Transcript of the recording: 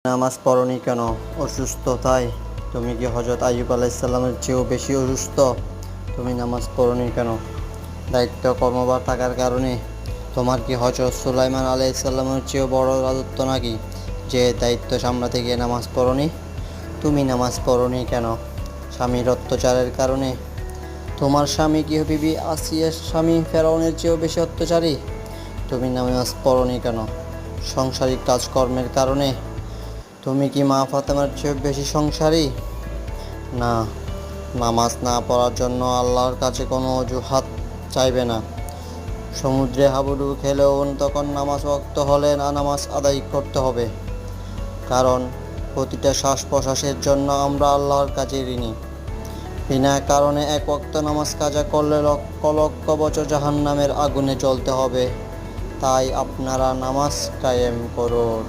নামাজ পড়নি কেন? অসুস্থ তাই? তুমি কি হযরত আইয়ুব আলাইহিসসালামের চেয়েও বেশি অসুস্থ? তুমি নামাজ পড়নি কেন? দায়িত্ব কর্মভার থাকার কারণে? তোমার কি হযরত সুলাইমান আলাইহিসসালামের চেয়েও বড় রাজত্ব নাকি, যে দায়িত্ব সামলাতে গিয়ে নামাজ পড়নি? তুমি নামাজ পড়নি কেন? স্বামীর অত্যাচারের কারণে? তোমার স্বামী কি বিবি আসিয়ার স্বামী ফেরাউনের চেয়েও বেশি অত্যাচারী? তুমি নামাজ পড়নি কেন? সাংসারিক কাজকর্মের কারণে? তুমি কি মা ফাতেমার চেয়ে বেশি সংসারী? না, নামাজ না পড়ার জন্য আল্লাহর কাছে কোনো অজুহাত চাইবে না। সমুদ্রে হাবুডুবু খেলেও তখন নামাজ ওয়াক্ত হলে নামাজ আদায় করতে হবে, কারণ প্রতিটা শ্বাস প্রশ্বাসের জন্য আমরা আল্লাহর কাছে ঋণী। বিনা কারণে এক ওয়াক্ত নামাজ কাজা করলে লক্ষ লক্ষ বছর জাহান্নামের আগুনে জ্বলতে হবে। তাই আপনারা নামাজ কায়েম করুন।